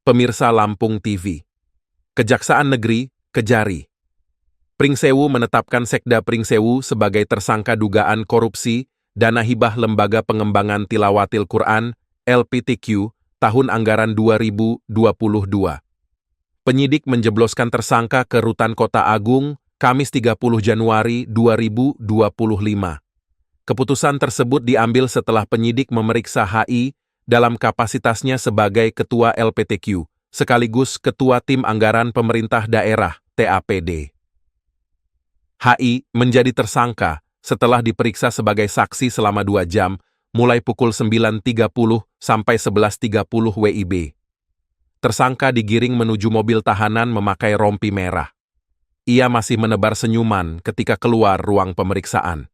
Pemirsa Lampung TV. Kejaksaan Negeri, Kejari. Pringsewu menetapkan Sekda Pringsewu sebagai tersangka dugaan korupsi dana hibah Lembaga Pengembangan Tilawatil Quran, LPTQ, tahun anggaran 2022. Penyidik menjebloskan tersangka ke Rutan Kota Agung, Kamis 30 Januari 2025. Keputusan tersebut diambil setelah penyidik memeriksa HI dalam kapasitasnya sebagai Ketua LPTQ, sekaligus Ketua Tim Anggaran Pemerintah Daerah, TAPD. HI menjadi tersangka setelah diperiksa sebagai saksi selama 2 jam, mulai pukul 9.30 sampai 11.30 WIB. Tersangka digiring menuju mobil tahanan memakai rompi merah. Ia masih menebar senyuman ketika keluar ruang pemeriksaan.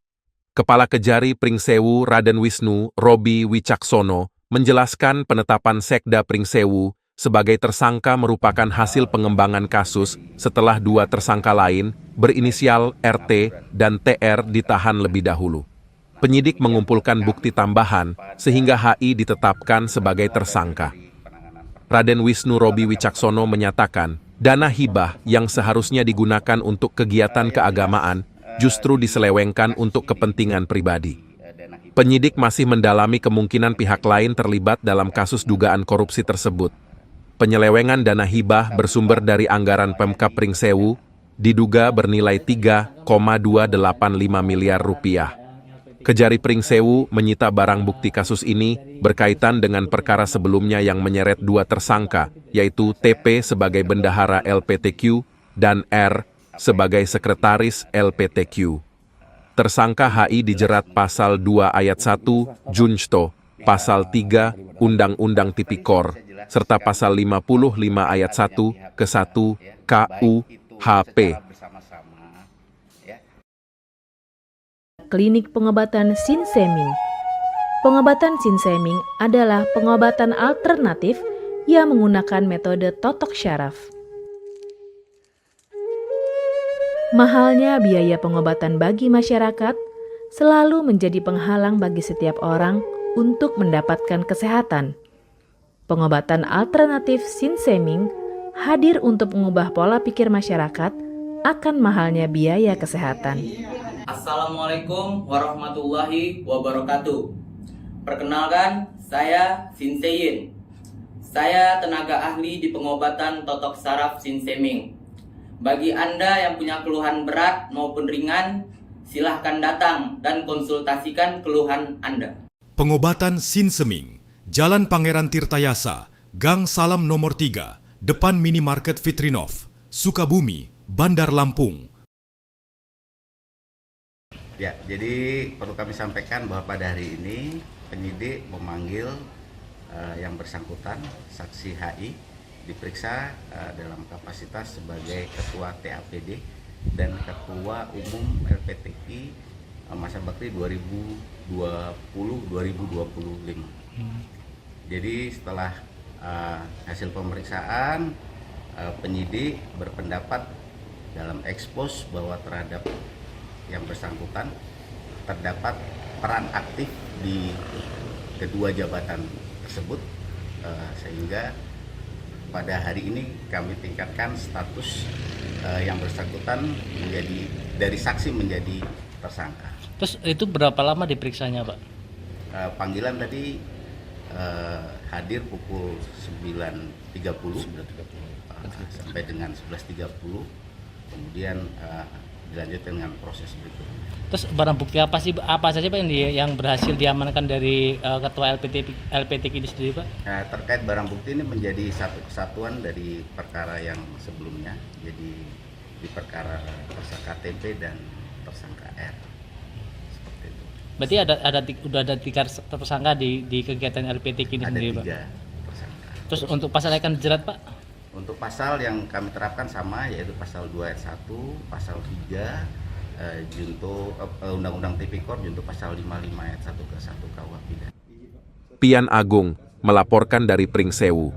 Kepala Kejari Pringsewu Raden Wisnu Robi Wicaksono menjelaskan penetapan Sekda Pringsewu sebagai tersangka merupakan hasil pengembangan kasus setelah 2 tersangka lain berinisial RT dan TR ditahan lebih dahulu. Penyidik mengumpulkan bukti tambahan sehingga HI ditetapkan sebagai tersangka. Raden Wisnu Robi Wicaksono menyatakan, dana hibah yang seharusnya digunakan untuk kegiatan keagamaan justru diselewengkan untuk kepentingan pribadi. Penyidik masih mendalami kemungkinan pihak lain terlibat dalam kasus dugaan korupsi tersebut. Penyelewengan dana hibah bersumber dari anggaran Pemkab Pringsewu diduga bernilai 3,285 miliar rupiah. Kejari Pringsewu menyita barang bukti kasus ini berkaitan dengan perkara sebelumnya yang menyeret 2 tersangka, yaitu TP sebagai bendahara LPTQ dan R sebagai sekretaris LPTQ. Tersangka HI dijerat Pasal 2 Ayat 1 Junsto, Pasal 3 Undang-Undang Tipikor, serta Pasal 55 Ayat 1 ke 1 KUHP. Klinik pengobatan Sinseming. Pengobatan Sinseming adalah pengobatan alternatif yang menggunakan metode totok syaraf. Mahalnya biaya pengobatan bagi masyarakat selalu menjadi penghalang bagi setiap orang untuk mendapatkan kesehatan. Pengobatan alternatif Sinseming hadir untuk mengubah pola pikir masyarakat akan mahalnya biaya kesehatan. Assalamualaikum warahmatullahi wabarakatuh. Perkenalkan, saya Sinseyin. Saya tenaga ahli di pengobatan totok saraf Sinseming. Bagi Anda yang punya keluhan berat maupun ringan, silahkan datang dan konsultasikan keluhan Anda. Pengobatan Sinseming, Jalan Pangeran Tirtayasa, Gang Salam nomor 3, depan Minimarket Fitrinov, Sukabumi, Bandar Lampung. Ya, jadi perlu kami sampaikan bahwa pada hari ini penyidik memanggil yang bersangkutan, saksi HI, diperiksa dalam kapasitas sebagai Ketua TAPD dan Ketua Umum LPTQ masa bakti 2020-2025. Jadi setelah hasil pemeriksaan, penyidik berpendapat dalam ekspos bahwa terhadap yang bersangkutan terdapat peran aktif di kedua jabatan tersebut, sehingga pada hari ini kami tingkatkan status yang bersangkutan menjadi dari saksi menjadi tersangka. Terus itu berapa lama diperiksanya, Pak? Panggilan tadi hadir pukul 9.30 sampai dengan 11.30, kemudian dilanjutkan dengan proses berikutnya. Terus barang bukti apa saja Pak yang berhasil diamankan dari Ketua LPTQ ini sendiri, Pak? Terkait barang bukti ini menjadi satu kesatuan dari perkara yang sebelumnya, jadi di perkara tersangka TP dan tersangka R. Seperti itu. Berarti udah ada 3 tersangka di kegiatan LPTQ ini sendiri, Pak? Ada 3 tersangka. Terus untuk pasal yang akan dijerat, Pak? Untuk pasal yang kami terapkan sama, yaitu pasal 2 ayat 1, pasal 3 junto Undang-Undang Tipikor junto pasal 55 ayat 1 ke 1 KUH pidana. Pian Agung melaporkan dari Pringsewu.